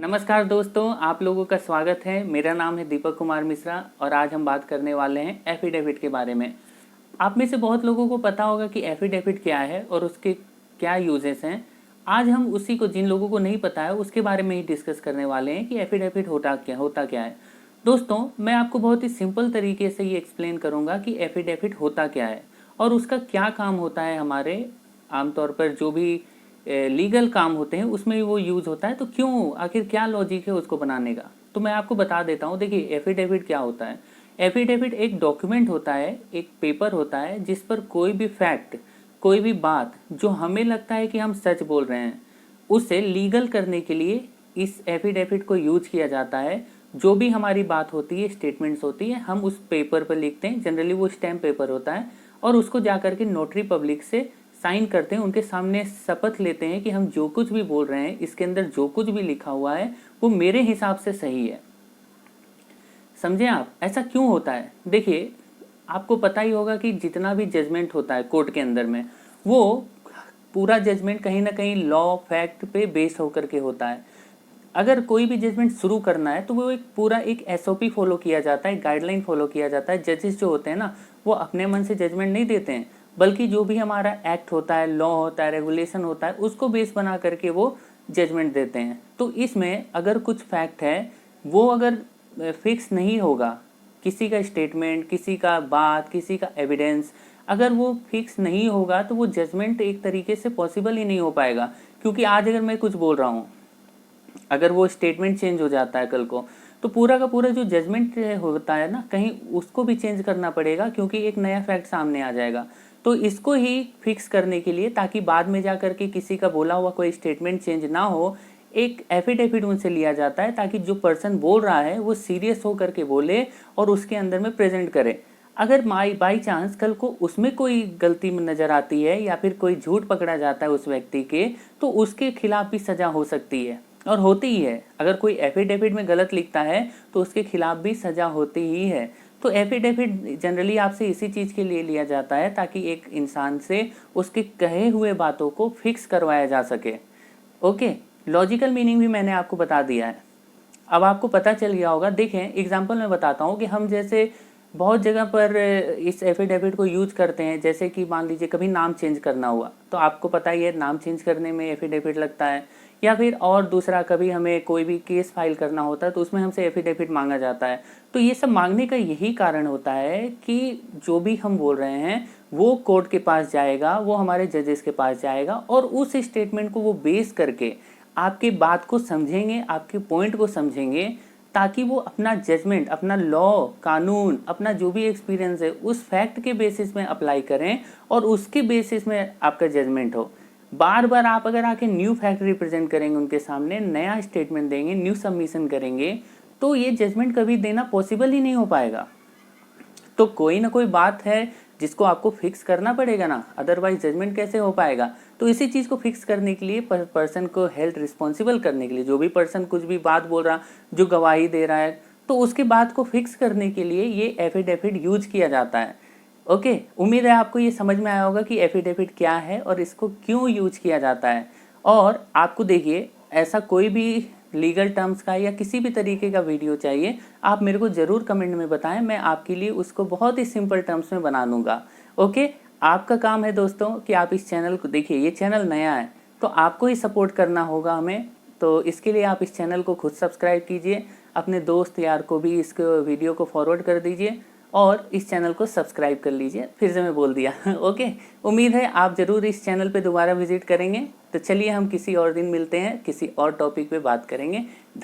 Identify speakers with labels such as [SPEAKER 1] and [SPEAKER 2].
[SPEAKER 1] नमस्कार दोस्तों, आप लोगों का स्वागत है। मेरा नाम है दीपक कुमार मिश्रा और आज हम बात करने वाले हैं एफिडेविट के बारे में। आप में से बहुत लोगों को पता होगा कि एफिडेविट क्या है और उसके क्या यूजेस हैं। आज हम उसी को, जिन लोगों को नहीं पता है उसके बारे में ही डिस्कस करने वाले हैं कि एफिडेविट होता क्या है। दोस्तों, मैं आपको बहुत ही सिंपल तरीके से ये एक्सप्लेन करूँगा कि एफिडेविट होता क्या है और उसका क्या काम होता है। हमारे आमतौर पर जो भी लीगल काम होते हैं उसमें वो यूज़ होता है, तो क्यों, आखिर क्या लॉजिक है उसको बनाने का, तो मैं आपको बता देता हूँ। देखिए, एफिडेविट क्या होता है। एफिडेविट एक डॉक्यूमेंट होता है, एक पेपर होता है जिस पर कोई भी फैक्ट, कोई भी बात जो हमें लगता है कि हम सच बोल रहे हैं, उसे लीगल करने के लिए इस एफिडेविट को यूज किया जाता है। जो भी हमारी बात होती है, स्टेटमेंट्स होती है, हम उस पेपर पर लिखते हैं। जनरली वो स्टैम्प पेपर होता है और उसको जा करके नोटरी पब्लिक से साइन करते हैं, उनके सामने शपथ लेते हैं कि हम जो कुछ भी बोल रहे हैं, इसके अंदर जो कुछ भी लिखा हुआ है वो मेरे हिसाब से सही है। समझे आप, ऐसा क्यों होता है? देखिए, आपको पता ही होगा कि जितना भी जजमेंट होता है कोर्ट के अंदर में, वो पूरा जजमेंट कहीं ना कहीं लॉ फैक्ट पे बेस होकर के होता है। अगर कोई भी जजमेंट शुरू करना है तो वो एक एसओपी फॉलो किया जाता है, गाइडलाइन फॉलो किया जाता है। जजेस जो होते हैं ना, वो अपने मन से जजमेंट नहीं देते हैं, बल्कि जो भी हमारा एक्ट होता है, लॉ होता है, रेगुलेशन होता है, उसको बेस बना करके वो जजमेंट देते हैं। तो इसमें अगर कुछ फैक्ट है, वो अगर फिक्स नहीं होगा, किसी का स्टेटमेंट, किसी का बात, किसी का एविडेंस अगर वो फिक्स नहीं होगा, तो वो जजमेंट एक तरीके से पॉसिबल ही नहीं हो पाएगा। क्योंकि आज अगर मैं कुछ बोल रहा हूँ, अगर वो स्टेटमेंट चेंज हो जाता है कल को, तो पूरा का पूरा जो जजमेंट होता है ना, कहीं उसको भी चेंज करना पड़ेगा, क्योंकि एक नया फैक्ट सामने आ जाएगा। तो इसको ही फिक्स करने के लिए, ताकि बाद में जा करके किसी का बोला हुआ कोई स्टेटमेंट चेंज ना हो, एक एफिडेविट उनसे लिया जाता है, ताकि जो पर्सन बोल रहा है वो सीरियस हो करके बोले और उसके अंदर में प्रेजेंट करे। अगर बाई चांस कल को उसमें कोई गलती नजर आती है या फिर कोई झूठ पकड़ा जाता है उस व्यक्ति के, तो उसके खिलाफ भी सजा हो सकती है और होती ही है। अगर कोई एफिडेविट में गलत लिखता है तो उसके खिलाफ भी सजा होती ही है। तो एफिडेविट जनरली आपसे इसी चीज के लिए लिया जाता है, ताकि एक इंसान से उसके कहे हुए बातों को फिक्स करवाया जा सके। ओके, लॉजिकल मीनिंग भी मैंने आपको बता दिया है, अब आपको पता चल गया होगा। देखें, एग्जाम्पल मैं बताता हूँ कि हम जैसे बहुत जगह पर इस एफिडेविट को यूज करते हैं। जैसे कि मान लीजिए कभी नाम चेंज करना हुआ, तो आपको पता ही है नाम चेंज करने में एफिडेविट लगता है। या फिर और दूसरा, कभी हमें कोई भी केस फाइल करना होता है तो उसमें हमसे एफिडेविट मांगा जाता है। तो ये सब मांगने का यही कारण होता है कि जो भी हम बोल रहे हैं वो कोर्ट के पास जाएगा, वो हमारे जजेस के पास जाएगा और उस स्टेटमेंट को वो बेस करके आपकी बात को समझेंगे, आपके पॉइंट को समझेंगे, ताकि वो अपना जजमेंट, अपना लॉ, कानून, अपना जो भी एक्सपीरियंस है उस फैक्ट के बेसिस में अप्लाई करें और उसके बेसिस में आपका जजमेंट हो। बार बार आप अगर आके न्यू फैक्ट रिप्रेजेंट करेंगे उनके सामने, नया स्टेटमेंट देंगे, न्यू सबमिशन करेंगे, तो ये जजमेंट कभी देना पॉसिबल ही नहीं हो पाएगा। तो कोई ना कोई बात है जिसको आपको फिक्स करना पड़ेगा ना, अदरवाइज जजमेंट कैसे हो पाएगा। तो इसी चीज को फिक्स करने के लिए, पर्सन को हेल्ड रिस्पॉन्सिबल करने के लिए, जो भी पर्सन कुछ भी बात बोल रहा, जो गवाही दे रहा है, तो उसके बात को फिक्स करने के लिए ये एफिडेविट यूज किया जाता है। ओके, उम्मीद है आपको ये समझ में आया होगा कि एफिडेविट क्या है और इसको क्यों यूज किया जाता है। और आपको देखिए, ऐसा कोई भी लीगल टर्म्स का या किसी भी तरीके का वीडियो चाहिए, आप मेरे को जरूर कमेंट में बताएं, मैं आपके लिए उसको बहुत ही सिंपल टर्म्स में बना दूंगा। ओके, आपका काम है दोस्तों कि आप इस चैनल को देखिए, ये चैनल नया है तो आपको ही सपोर्ट करना होगा हमें। तो इसके लिए आप इस चैनल को खुद सब्सक्राइब कीजिए, अपने दोस्त यार को भी इस वीडियो को फॉरवर्ड कर दीजिए और इस चैनल को सब्सक्राइब कर लीजिए। फिर से मैं बोल दिया ओके, उम्मीद है आप जरूर इस चैनल पे दोबारा विजिट करेंगे। तो चलिए, हम किसी और दिन मिलते हैं, किसी और टॉपिक पे बात करेंगे।